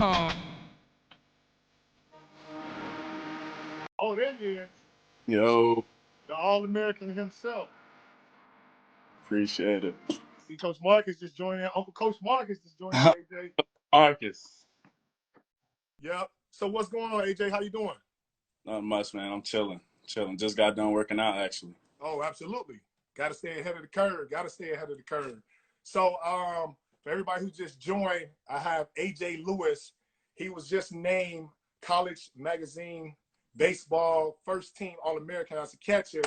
Oh, Oh, there he is. Yo, The All American himself. appreciate it. See, Coach Marcus just joined in. Uncle Coach Marcus just joined in, AJ. Marcus. Yep. So what's going on, AJ? How you doing? Not much, man. I'm chilling. Chilling. Just got done working out, actually. Oh, absolutely. Got to stay ahead of the curve. Got to stay ahead of the curve. So, for everybody who just joined, I have AJ Lewis. He was just named College Magazine Baseball First Team All American as a catcher.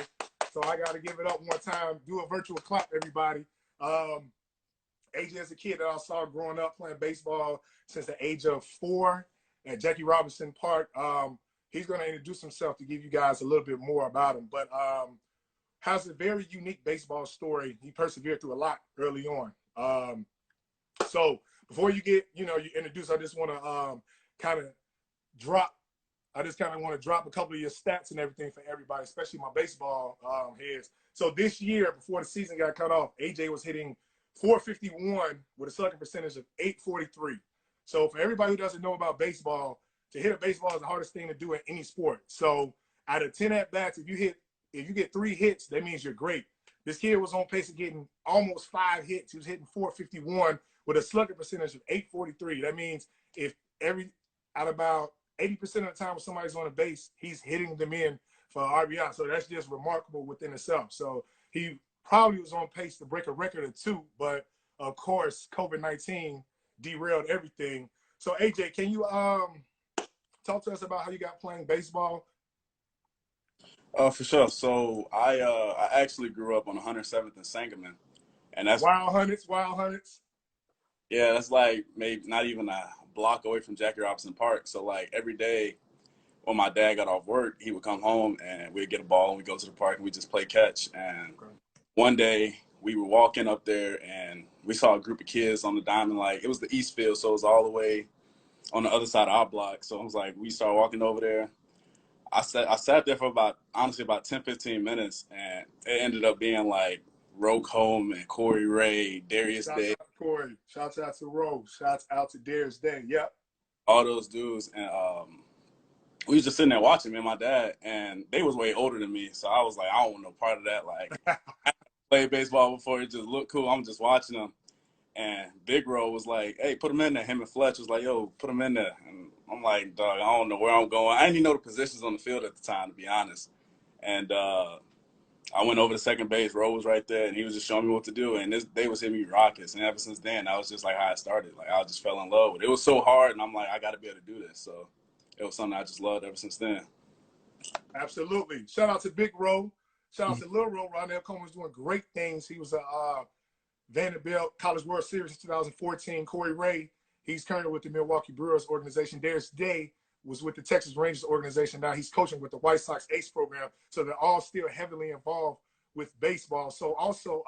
So I got to give it up one time. Do a virtual clap, everybody. AJ is a kid that I saw growing up playing baseball since the age of 4 at Jackie Robinson Park. He's going to introduce himself to give you guys a little bit more about him. But has a very unique baseball story. He persevered through a lot early on. So before you get, you introduce, I just want to kind of drop. I just kind of want to drop a couple of your stats and everything for everybody, especially my baseball heads. So this year, before the season got cut off, AJ was hitting 451 with a slugging percentage of 843. So for everybody who doesn't know about baseball, to hit a baseball is the hardest thing to do in any sport. So out of 10 at bats, if you get 3 hits, that means you're great. This kid was on pace of getting almost 5 hits. He was hitting 451 with a slugging percentage of 843. That means if out about 80% of the time when somebody's on a base, he's hitting them in for RBI. So that's just remarkable within itself. So he probably was on pace to break a record or 2, but of course, COVID-19 derailed everything. So AJ, can you talk to us about how you got playing baseball? For sure. So I actually grew up on 107th and Sangamon, and that's Wild Hunnets. yeah, that's like maybe not even a block away from Jackie Robinson Park. So like every day when my dad got off work, he would come home and we'd get a ball and we'd go to the park and we just play catch. And Okay. one day we were walking up there and we saw a group of kids on the diamond. Like it was the East Field, so it was all the way on the other side of our block. So I was like, we started walking over there. I sat there for about 10, 15 minutes, and it ended up being like Roke Home and Corey Ray, Darius Shouts Day, out to Corey. Shouts out to Rose. Shouts out to Darius Day. Yep. all those dudes. And we was just sitting there watching me and my dad, and they was way older than me. So I was like, I don't want no part of that. Like, I played baseball before. It just looked cool. I'm just watching them. And Big Ro was like, hey, put him in there. Him and Fletch was like, yo, put him in there. And I'm like, dog, I don't know where I'm going. I didn't even know the positions on the field at the time, to be honest. And I went over to second base. Ro was right there, and he was just showing me what to do. And they was hitting me rockets. And ever since then, that was just like how I started. Like, I just fell in love with it. It was so hard, and I'm like, I got to be able to do this. So it was something I just loved ever since then. Absolutely. Shout out to Big Ro. Shout out to Lil Ro. Ronell Coleman's doing great things. He was a Vanderbilt College World Series in 2014. Corey Ray, he's currently with the Milwaukee Brewers organization. Darius Day was with the Texas Rangers organization. Now he's coaching with the White Sox Ace program. So they're all still heavily involved with baseball. So also,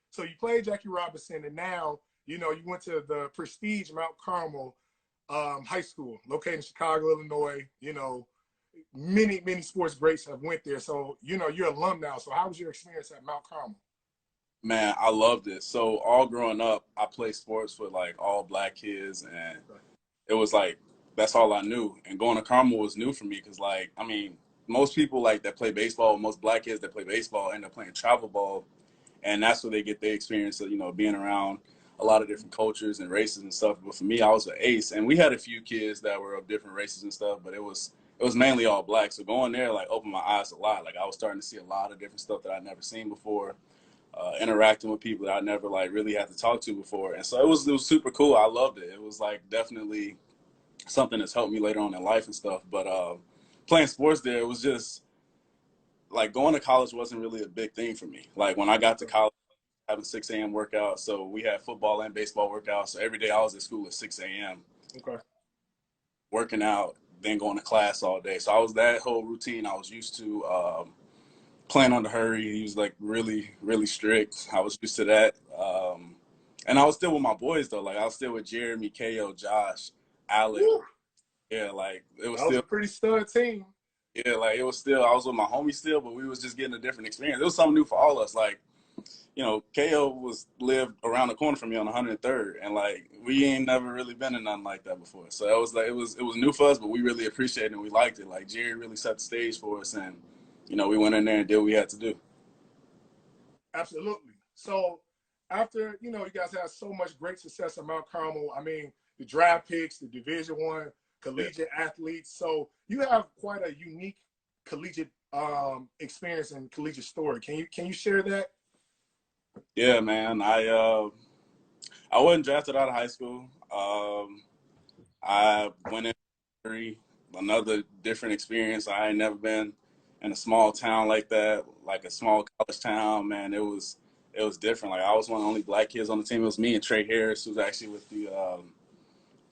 so you played Jackie Robinson, and now you went to the prestige Mount Carmel High School, located in Chicago, Illinois. Many sports greats have went there. So you're an alum now. So how was your experience at Mount Carmel? Man, I loved it. So all growing up, I played sports with like all black kids, and it was like that's all I knew. And going to Carmel was new for me because, like, I mean, most people like that play baseball, most black kids that play baseball end up playing travel ball, and that's where they get their experience of being around a lot of different cultures and races and stuff. But for me, I was an ace, and we had a few kids that were of different races and stuff, but it was mainly all black. So going there like opened my eyes a lot. Like I was starting to see a lot of different stuff that I'd never seen before. Interacting with people that I never like really had to talk to before, and so it was super cool. I loved it. It was like definitely something that's helped me later on in life and stuff. But playing sports there, it was just like going to college wasn't really a big thing for me. Like when I got to college, having 6 a.m. workouts, so we had football and baseball workouts. So every day I was at school at 6 a.m. Okay. working out, then going to class all day. So I was that whole routine I was used to. Playing under Hurry, he was like really, really strict. I was used to that. And I was still with my boys though. Like I was still with Jeremy, Ko, Josh, Alec. Woo. Yeah, like it was That was still a pretty stud team. yeah, like it was still I was with my homies still, but we was just getting a different experience. It was something new for all of us. Like KO lived around the corner from me on 103rd, and like we ain't never really been in nothing like that before. So it was like it was new for us, but we really appreciated it and we liked it. Like Jerry really set the stage for us, and we went in there and did what we had to do. Absolutely. So after, you guys had so much great success at Mount Carmel, I mean, the draft picks, the Division I collegiate athletes. So you have quite a unique collegiate experience and collegiate story. Can you share that? Yeah, man. I wasn't drafted out of high school. I went in another different experience. I ain't never been in a small town like that, like a small college town. Man, it was different. Like I was one of the only black kids on the team. It was me and Trey Harris, who's actually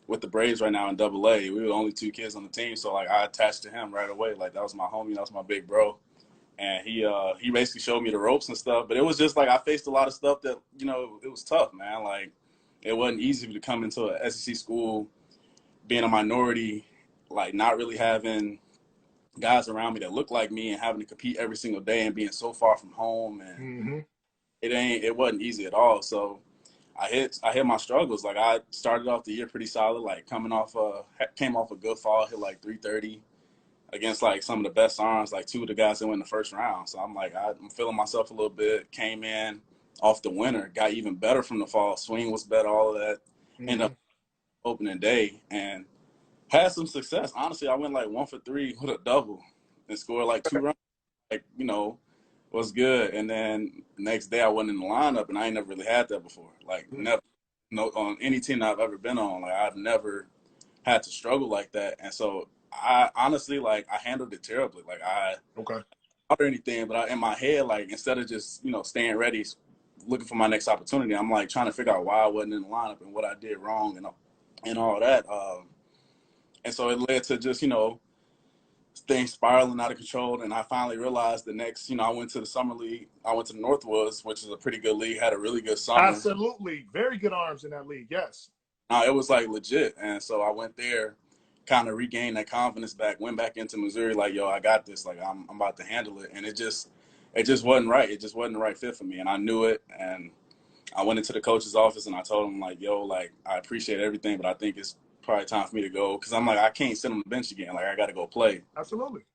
with the Braves right now in AA. We were the only two kids on the team, so like I attached to him right away. Like that was my homie, that was my big bro, and he basically showed me the ropes and stuff. But it was just like I faced a lot of stuff that it was tough, man. Like it wasn't easy to come into a SEC school, being a minority, like not really having guys around me that look like me and having to compete every single day and being so far from home, and it wasn't easy at all. So I hit my struggles. Like I started off the year pretty solid, like came off a good fall, hit like 330 against like some of the best arms, like two of the guys that went in the first round. So I'm like, I'm feeling myself a little bit, came in off the winter, got even better from the fall. Swing was better, all of that. Ended up opening day and had some success. Honestly, I went like 1 for 3 with a double and scored like 2 runs. Like, was good. And then the next day I went in the lineup and I ain't never really had that before. Like never, on any team I've ever been on. Like I've never had to struggle like that. And so I honestly, like I handled it terribly. Like not or anything, but in my head, like instead of just, staying ready, looking for my next opportunity, I'm like trying to figure out why I wasn't in the lineup and what I did wrong and all that. And so it led to just, things spiraling out of control. And I finally realized the next, I went to the summer league. I went to the Northwoods, which is a pretty good league, had a really good summer. Absolutely. Very good arms in that league. Yes. It was like legit. And so I went there, kind of regained that confidence back, went back into Missouri, like, yo, I got this. Like I'm about to handle it. And it just wasn't right. It just wasn't the right fit for me. And I knew it. And I went into the coach's office and I told him, like, yo, like, I appreciate everything, but I think it's probably time for me to go. Cause I'm like, I can't sit on the bench again. Like I got to go play. Absolutely.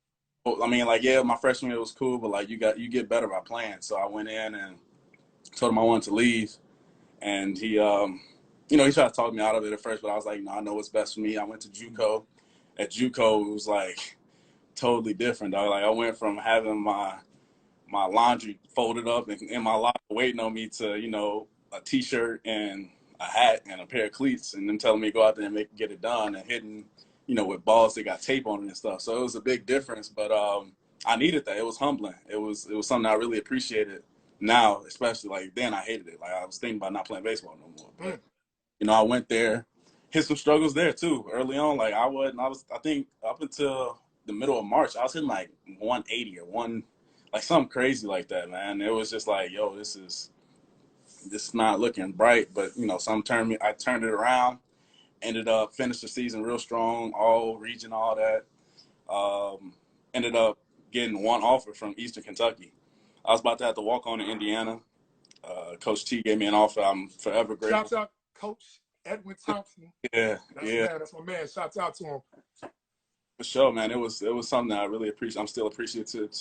I mean, like, yeah, my freshman year was cool, but like you get better by playing. So I went in and told him I wanted to leave. And he he tried to talk me out of it at first, but I was like, no, I know what's best for me. I went to JUCO. At JUCO, it was like totally different, dog. Like I went from having my laundry folded up and in my locker waiting on me to, a t-shirt and a hat and a pair of cleats and them telling me to go out there and get it done and hitting, with balls that got tape on it and stuff. So it was a big difference, but I needed that. It was humbling. It was something I really appreciated now, especially like then I hated it. Like I was thinking about not playing baseball no more. But, I went there, hit some struggles there too early on. Like I think up until the middle of March, I was hitting like 180 or like something crazy like that, man. It was just like, yo, this is not looking bright. But I turned it around. Ended up finished the season real strong, all region, all that. Ended up getting one offer from Eastern Kentucky. I was about to have to walk on to Indiana. Coach T gave me an offer. I'm forever grateful. Shouts out Coach Edwin Thompson. That's my man. Shouts out to him. For sure, man. It was something that I really appreciate. I'm still appreciative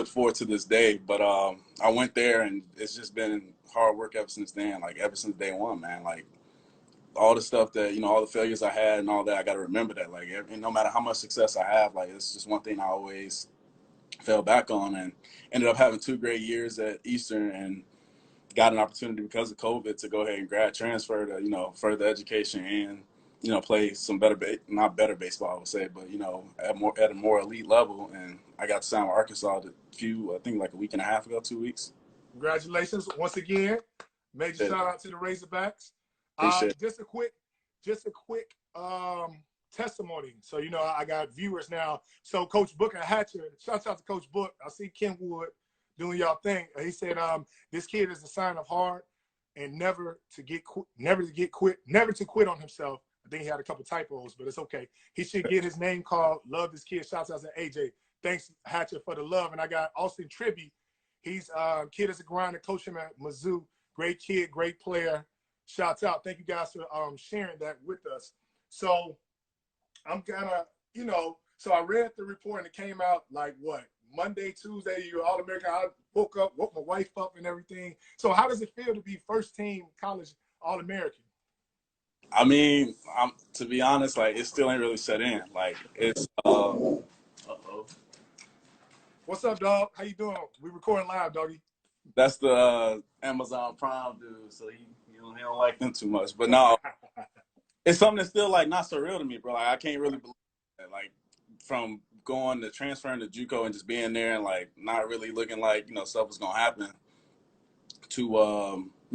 for to this day. But I went there and it's just been hard work ever since then. Like ever since day one, man. Like all the stuff that all the failures I had and all that, I got to remember that. Like no matter how much success I have, like it's just one thing I always fell back on, and ended up having 2 great years at Eastern and got an opportunity because of COVID to go ahead and grad transfer to further education and play some not better baseball, I would say, but at a more elite level. And I got to sign with Arkansas I think like a week and a half ago, 2 weeks. Congratulations once again. Major shout out to the Razorbacks. Just a quick testimony. So I got viewers now. So Coach Booker Hatcher, shouts out to Coach Book. I see Kenwood doing y'all thing. He said, this kid is a sign of heart and never to quit on himself. I think he had a couple typos, but it's okay. He should get his name called. Love this kid. Shouts out to AJ. Thanks, Hatcher, for the love. And I got Austin Tribby. He's kid is a grinder. Coach him at Mizzou. Great kid, great player. Shouts out. Thank you guys for sharing that with us. So I'm gonna, so I read the report and it came out like what? Monday, Tuesday, you're All-American. I woke my wife up and everything. So how does it feel to be first team college All-American? I mean, to be honest, like it still ain't really set in. Like it's What's up, dog? How you doing? We recording live, doggy. That's the Amazon Prime dude, so he don't like them too much. But no, it's something that's still like not surreal to me, bro. Like I can't really believe it. Like from going to transferring to JUCO and just being there and like not really looking like stuff was gonna happen to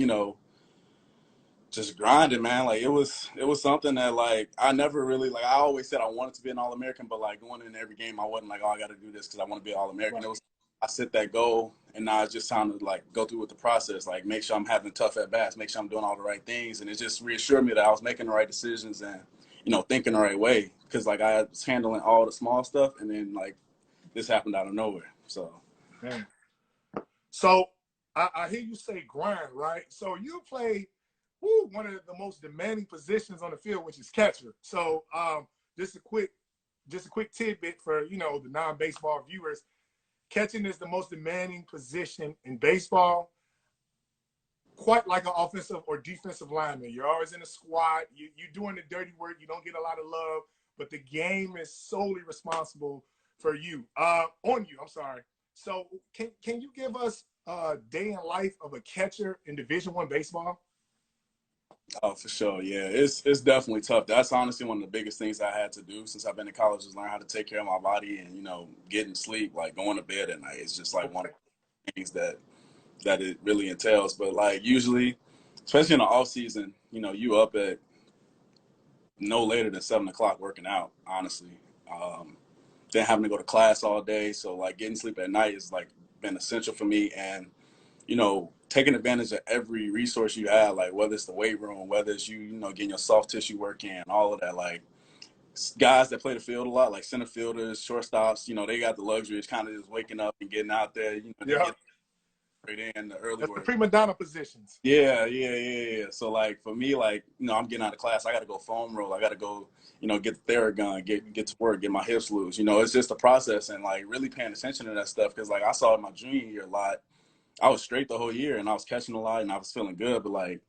just grinding, man. Like it was something that like I never really like. I always said I wanted to be an All-American, but like going in every game, I wasn't like, oh, I got to do this because I want to be an All-American. Right. It was I set that goal, and now it's just time to like go through with the process, like make sure I'm having tough at bats, make sure I'm doing all the right things, and it just reassured me that I was making the right decisions and thinking the right way because like I was handling all the small stuff, and then like this happened out of nowhere. So, man. So I hear you say grind, right? So you play one of the most demanding positions on the field, which is catcher. So just a quick tidbit for the non-baseball viewers. Catching is the most demanding position in baseball, quite like an offensive or defensive lineman. You're always in a squad. You're doing the dirty work. You don't get a lot of love, but the game is solely responsible for you. On you, I'm sorry. So can you give us a day in life of a catcher in Division I baseball? Oh, for sure. Yeah, it's definitely tough. That's honestly one of the biggest things I had to do since I've been in college is learn how to take care of my body and, getting sleep, like going to bed at night. It's just like one of the things that it really entails. But like usually, especially in the off season, you up at no later than 7 o'clock working out, honestly. Then having to go to class all day. So like getting sleep at night is like been essential for me. And taking advantage of every resource you have, like whether it's the weight room, whether it's getting your soft tissue work in, all of that. Like guys that play the field a lot, like center fielders, shortstops, they got the luxury of kind of just waking up and getting out there. They get right in the early That's work. The prima donna positions. Yeah. So like for me, like I'm getting out of class, I got to go foam roll, I got to go, get the Theragun, get to work, get my hips loose. It's just a process and like really paying attention to that stuff because like I saw it my junior year a lot. I was straight the whole year and I was catching a lot and I was feeling good. But like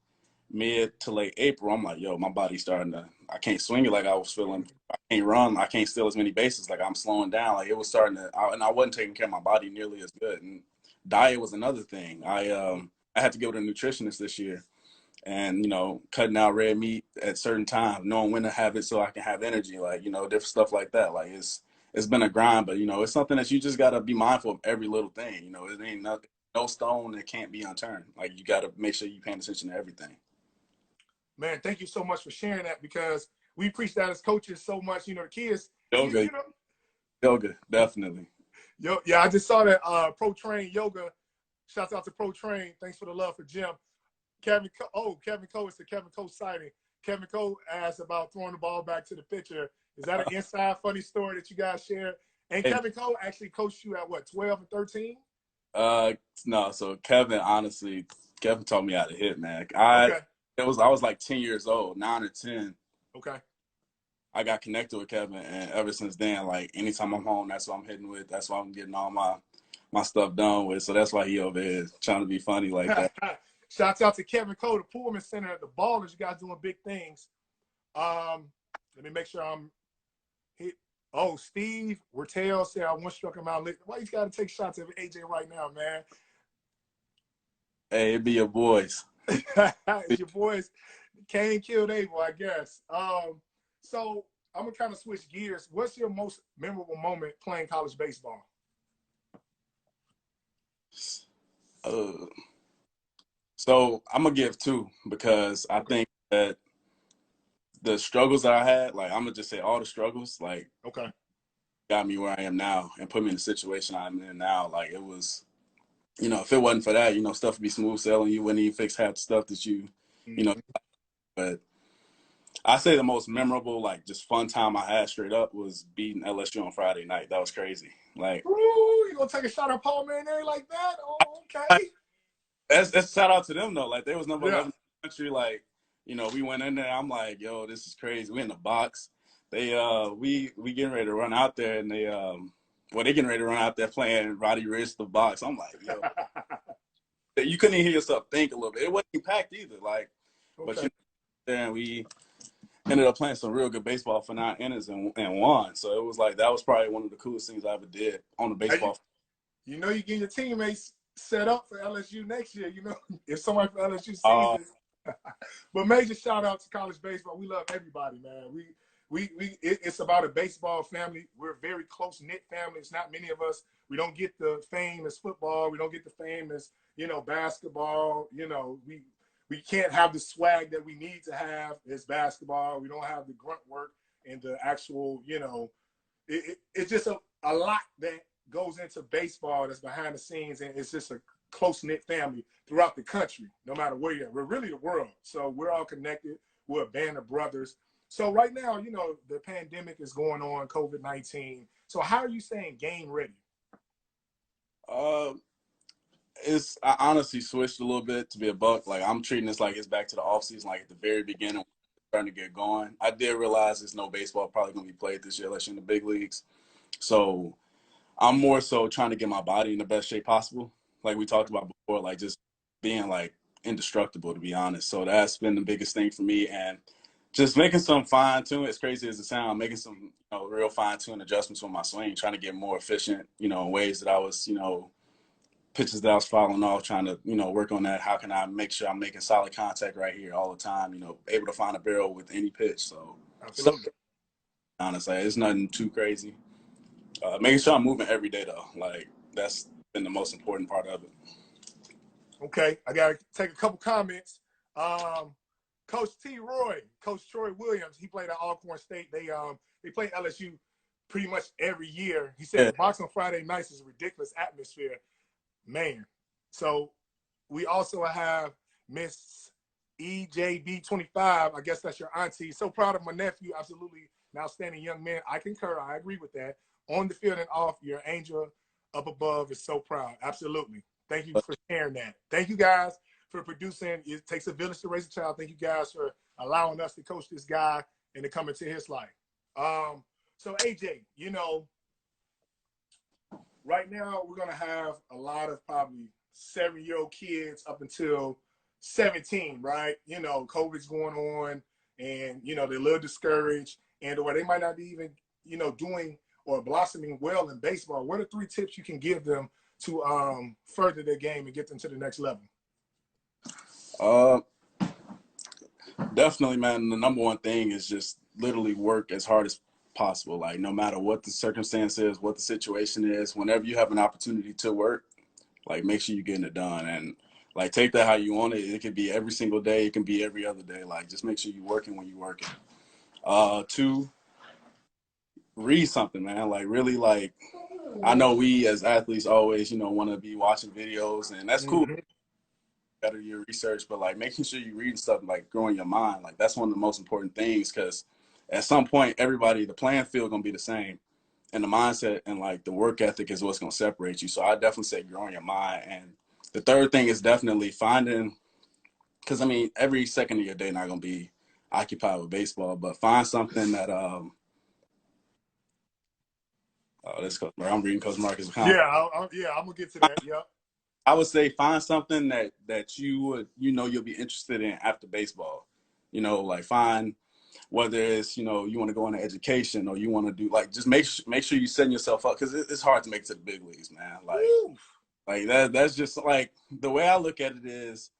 mid to late April, I'm like, yo, my body's starting to, I can't swing it like I was feeling. I can't run. I can't steal as many bases. Like I'm slowing down. Like it was starting to, and I wasn't taking care of my body nearly as good. And diet was another thing. I had to go to a nutritionist this year and, cutting out red meat at certain times, knowing when to have it so I can have energy, like, different stuff like that. Like it's been a grind, but, it's something that you just got to be mindful of every little thing. It ain't nothing. No stone that can't be unturned. Like you got to make sure you're paying attention to everything. Man, thank you so much for sharing that because we preach that as coaches so much. The kids. Yoga, yoga, definitely. Yeah, I just saw that Pro Train Yoga. Shouts out to Pro Train. Thanks for the love for Jim. Kevin Cole is the Kevin Cole sighting. Kevin Cole asked about throwing the ball back to the pitcher. Is that an inside funny story that you guys share? And Kevin Cole actually coached you at what, 12 and 13? No. So Kevin taught me how to hit, man. I was like 10 years old, 9 or 10. Okay. I got connected with Kevin, and ever since then, like anytime I'm home, that's what I'm hitting with. That's why I'm getting all my stuff done with. So that's why he over here trying to be funny like that. Shouts out to Kevin Cole, the Pullman Center at the Ballers. You guys doing big things. Let me make sure I'm hit. Oh, Steve Wertel said I once struck him out. Why you got to take shots at AJ right now, man? Hey, it be your boys. It's your boys. Cain killed Abel, I guess. So I'm gonna kind of switch gears. What's your most memorable moment playing college baseball? So I'm gonna give two because I think that the struggles that I had, like I'm gonna just say all the struggles, like got me where I am now and put me in the situation I'm in now. Like it was, if it wasn't for that, stuff would be smooth sailing. You wouldn't even fix half the stuff that you know. But I say the most memorable, like just fun time I had straight up was beating LSU on Friday night. That was crazy. Like, Ooh, you gonna take a shot at Paul Marinelli like that? Oh, okay. that's a shout out to them though. Like, they was number Yeah. 11 in the country. Like, you know, we went in there. I'm like, yo, this is crazy. We in the box. They we getting ready to run out there, and they getting ready to run out there playing Roddy Rich the box. I'm like, yo, you couldn't even hear yourself think a little bit. It wasn't packed either. Like, but Okay. you know, and we ended up playing some real good baseball for 9 innings and won. So it was like that was probably one of the coolest things I ever did on the baseball. You know, you get your teammates set up for LSU next year. You know, if somebody for LSU sees Uh, it. But major shout out to college baseball. We love everybody, man. It's about a baseball family. We're a very close knit family. It's not many of us. We don't get the fame as football. We don't get the fame as, you know, basketball. You know, we can't have the swag that we need to have as basketball. We don't have the grunt work and the actual, you know, it's just a lot that goes into baseball that's behind the scenes, and it's just a close-knit family throughout the country, no matter where you're at. We're really the world. So we're all connected. We're a band of brothers. So right now, you know, the pandemic is going on, COVID-19. So how are you staying game ready? uh, I honestly switched a little bit to be a buck. Like, I'm treating this like it's back to the off season, like at the very beginning, starting to get going. I did realize there's no baseball probably going to be played this year unless you're in the big leagues. So I'm more so trying to get my body in the best shape possible. Like we talked about before, like just being like indestructible, to be honest. So that's been the biggest thing for me. And just making some fine tune, as crazy as it sounds, making some, you know, real fine tune adjustments with my swing, trying to get more efficient, you know, in ways that I was, you know, pitches that I was falling off, trying to, you know, work on that. How can I make sure I'm making solid contact right here all the time, you know, able to find a barrel with any pitch. So stuff, Absolutely. honestly, it's nothing too crazy. Making sure I'm moving every day though. Like that's been the most important part of it. Okay, I got to take a couple comments. Coach T. Roy, Coach Troy Williams, he played at Alcorn State. They play LSU pretty much every year. He said Yeah. the box on Friday nights is a ridiculous atmosphere. Man. So we also have Miss EJB25. I guess that's your auntie. So proud of my nephew. Absolutely an outstanding young man. I concur. I agree with that. On the field and off, your angel up above is so proud. Absolutely. Thank you for sharing that. Thank you guys for producing. It takes a village to raise a child. Thank you guys for allowing us to coach this guy and to come into his life. So AJ, you know, right now we're gonna have a lot of probably 7-year-old kids up until 17, right? You know, COVID's going on, and you know they're a little discouraged, and or they might not be even, you know, doing or blossoming well in baseball. What are 3 tips you can give them to further their game and get them to the next level? Uh, Definitely, man. The number one thing is just literally work as hard as possible. Like no matter what the circumstance is, what the situation is, whenever you have an opportunity to work, like make sure you're getting it done. And like take that how you want it. It could be every single day. It can be every other day. Like just make sure you're working when you're working. 2, read something, man. Like really, like I know we as athletes always, you know, want to be watching videos, and that's cool. Mm-hmm. Better your research, but like making sure you're reading stuff, like growing your mind, like that's one of the most important things. Because at some point, everybody, the playing field gonna be the same, and the mindset and like the work ethic is what's gonna separate you. So I definitely say growing your mind. And the third thing is definitely finding, because I mean, every second of your day not gonna be occupied with baseball, but find something that oh, this Coach Mark. I'm reading Coach Marcus' comment. Yeah, I'm gonna get to that. Yep. I would say find something that you would, you know, you'll be interested in after baseball. You know, like find whether it's, you know, you want to go into education or you want to do like just make sure you setting yourself up, because it's hard to make it to the big leagues, man. Like that's just like the way I look at it is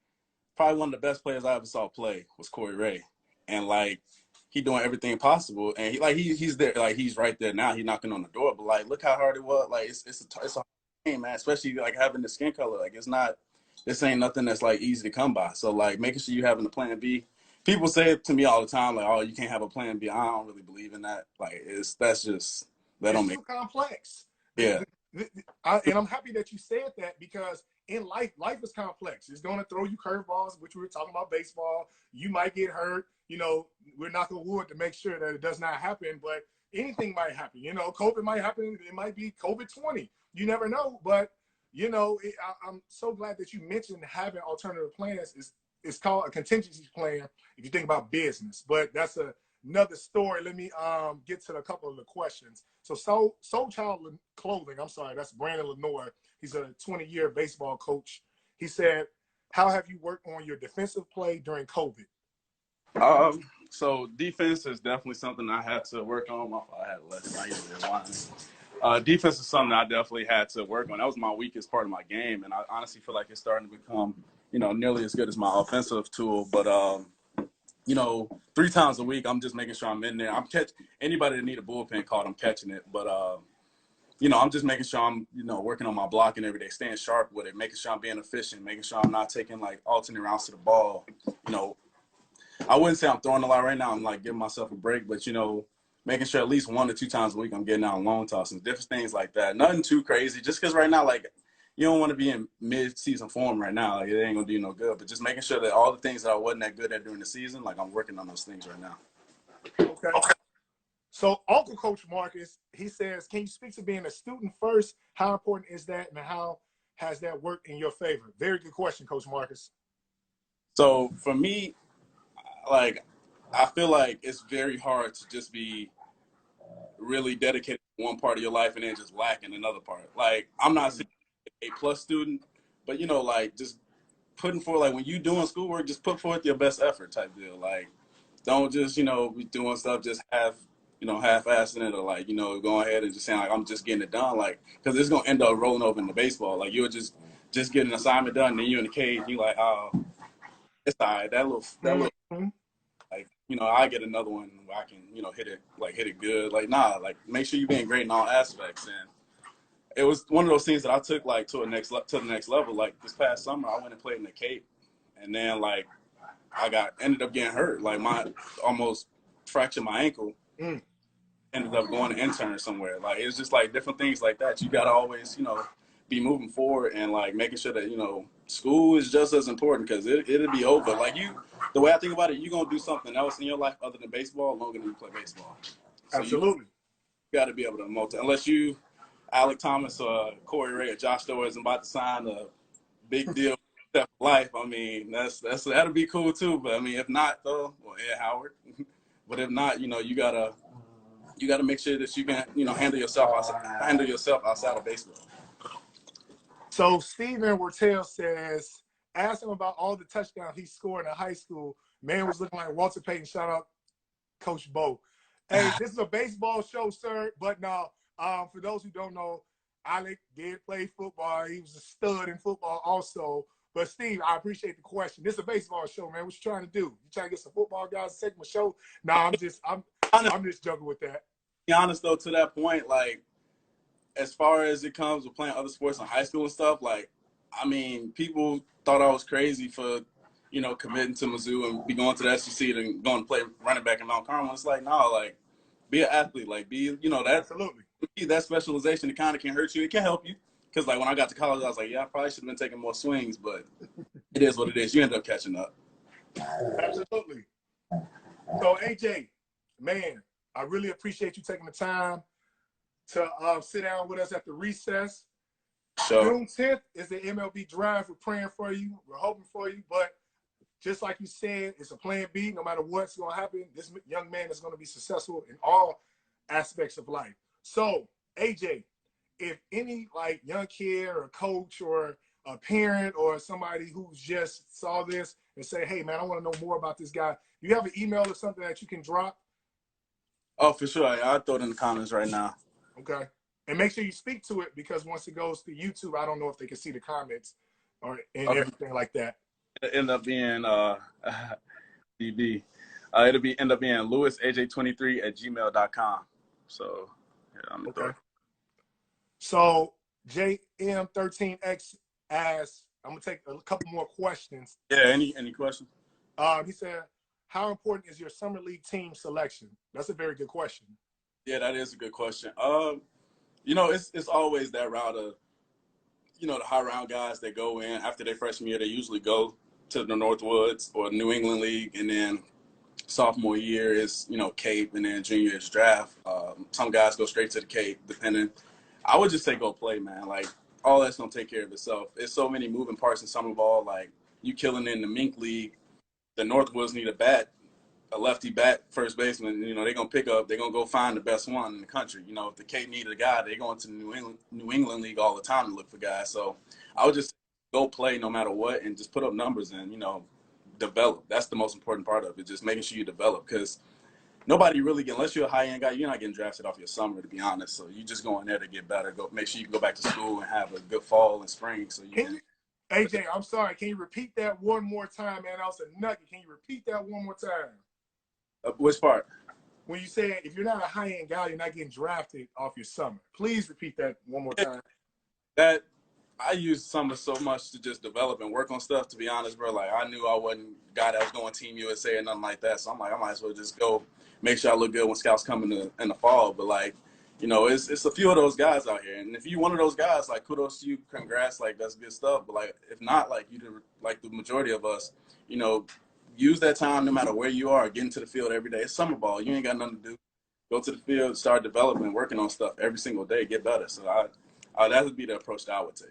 probably one of the best players I ever saw play was Corey Ray, and like he doing everything possible, and he's there, like he's right there now. He's knocking on the door, but like look how hard it was. Like it's a hard game, man. Especially like having the skin color. Like it's not, this ain't nothing that's like easy to come by. So like making sure you having a plan B. People say it to me all the time, like, oh, you can't have a plan B. I don't really believe in that. Like that's just that It's don't make. too complex. Yeah. And I'm happy that you said that, because in life is complex. It's going to throw you curveballs, which we were talking about baseball. You might get hurt. you know, we're knocking wood to make sure that it does not happen, but anything might happen. You know, COVID might happen. It might be COVID-20. You never know. But, you know, I'm so glad that you mentioned having alternative plans. It's called a contingency plan if you think about business. But that's another story. Let me get to a couple of the questions. So Soul Child Clothing, I'm sorry, that's Brandon Lenoir. He's a 20-year baseball coach. He said, how have you worked on your defensive play during COVID? So defense is definitely something I had to work on. I had less than I usually want. Defense is something I definitely had to work on. That was my weakest part of my game, and I honestly feel like it's starting to become, you know, nearly as good as my offensive tool. But you know, 3 times a week, I'm just making sure I'm in there. I'm catch anybody that need a bullpen call, I'm catching it. But you know, I'm just making sure I'm, you know, working on my blocking every day, staying sharp with it, making sure I'm being efficient, making sure I'm not taking like alternate routes to the ball. You know, I wouldn't say I'm throwing a lot right now. I'm like giving myself a break, but you know, making sure at least 1 to 2 times a week I'm getting out long tossing, different things like that. Nothing too crazy, just because right now, like, you don't want to be in mid-season form right now. Like, it ain't gonna do you no good. But just making sure that all the things that I wasn't that good at during the season, like I'm working on those things right now. Okay. So Uncle Coach Marcus, he says, can you speak to being a student first? How important is that, and how has that worked in your favor? Very good question, Coach Marcus. So for me, like, I feel like it's very hard to just be really dedicated to one part of your life and then just lacking another part. Like, I'm not saying A+ student, but you know, like just putting forth, like when you doing schoolwork, just put forth your best effort type deal. Like, don't just, you know, be doing stuff just half-assing it, or like, you know, going ahead and just saying like I'm just getting it done, like, because it's gonna end up rolling over into baseball. Like you'll just get an assignment done, and then you're in the cage, and you like, oh, it's all right. That little like, you know, I get another one where I can, you know, hit it good. Like, nah, like make sure you're being great in all aspects. And it was one of those things that I took like to the next level. Like this past summer, I went and played in the Cape, and then like ended up getting hurt. Like my almost fractured my ankle. Ended up going to intern somewhere. Like it's just like different things like that. You gotta always, you know, be moving forward and like making sure that, you know, school is just as important, because it'll be over. Like the way I think about it, you're gonna do something else in your life other than baseball longer than you play baseball. So Absolutely. You got to be able to unless you, Alec Thomas or Corey Ray or Josh Stowers, is about to sign a big deal for life. I mean, that'll be cool too. But I mean, if not though, or Ed Howard. But if not, you know, you gotta make sure that you can, you know, handle yourself outside of baseball. So Steven Wortel says, ask him about all the touchdowns he scored in high school. Man was looking like Walter Payton. Shout out Coach Bo. Hey, this is a baseball show, sir. But now, for those who don't know, Alec did play football. He was a stud in football also. But Steve, I appreciate the question. This is a baseball show, man. What you trying to do? You trying to get some football guys to take my show? No, I'm just joking with that. Be honest though, to that point, like as far as it comes with playing other sports in high school and stuff, like I mean, people thought I was crazy for, you know, committing to Mizzou and be going to the SEC and going to play running back in Mount Carmel. It's like, no, like be an athlete, like be, you know, that absolutely that specialization, it kind of can hurt you. It can help you, because like when I got to college, I was like, yeah, I probably should have been taking more swings, but it is what it is. You end up catching up. Absolutely. So AJ, man, I really appreciate you taking the time to sit down with us at the recess. Sure. June 10th is the MLB draft. We're praying for you. We're hoping for you. But just like you said, it's a plan B. No matter what's going to happen, this young man is going to be successful in all aspects of life. So, AJ, if any like young kid or coach or a parent or somebody who's just saw this and say, hey, man, I want to know more about this guy, do you have an email or something that you can drop? Oh, for sure. I'll throw it in the comments right now. Okay. And make sure you speak to it, because once it goes to YouTube, I don't know if they can see the comments or everything like that. It'll end up being DB. It'll end up being lewisaj23@gmail.com. So yeah, I'm gonna throw it. So JM13X asks, I'm gonna take a couple more questions. Yeah, any questions? He said, how important is your summer league team selection? That's a very good question. Yeah, that is a good question. You know, it's always that route of, you know, the high round guys that go in after their freshman year. They usually go to the Northwoods or New England League, and then sophomore year is, you know, Cape, and then junior is draft. Some guys go straight to the Cape, depending. I would just say go play, man. Like, all that's gonna take care of itself. There's so many moving parts in summer ball. Like, you killing in the Mink League, the Northwoods need a lefty bat first baseman. You know, they're gonna go find the best one in the country. You know, if the Cape needed a guy, they go into the New England League all the time to look for guys. So I would just go play no matter what and just put up numbers and, you know, develop. That's the most important part of it, just making sure you develop, because nobody really get, unless you're a high-end guy, you're not getting drafted off your summer, to be honest. So you just go in there to get better. Go make sure you can go back to school and have a good fall and spring. So AJ, I'm sorry. Can you repeat that one more time, man? That was a nugget. Can you repeat that one more time? Which part? When you said if you're not a high-end guy, you're not getting drafted off your summer. Please repeat that one more time. That I used summer so much to just develop and work on stuff, to be honest, bro. Like, I knew I wasn't a guy that was going Team USA or nothing like that. So I'm like, I might as well just go make sure I look good when scouts come in the fall. But, like, you know, it's a few of those guys out here. And if you're one of those guys, like, kudos to you, congrats, like, that's good stuff. But, like, if not, like, like the majority of us, you know, use that time no matter where you are, get into the field every day. It's summer ball. You ain't got nothing to do. Go to the field, start developing, working on stuff every single day, get better. So that would be the approach that I would take.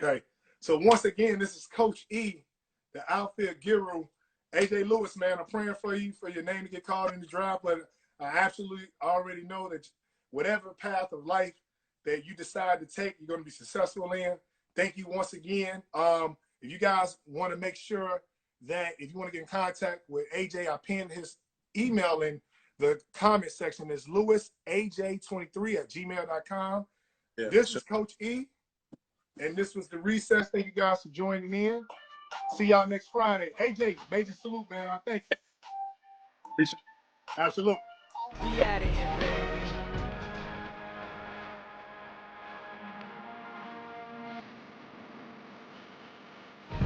Okay. So once again, this is Coach E, the outfield guru. AJ Lewis, man, I'm praying for you, for your name to get called in the draft, but I absolutely already know that whatever path of life that you decide to take, you're going to be successful in. Thank you once again. If you guys want to make sure that if you want to get in contact with AJ, I pinned his email in the comment section. Is lewisaj23@gmail.com. Yeah, this is Coach E, and this was The Recess. Thank you guys for joining in. See y'all next Friday. AJ, major salute, man. Thank you. Appreciate it. Absolutely. We out of here, man.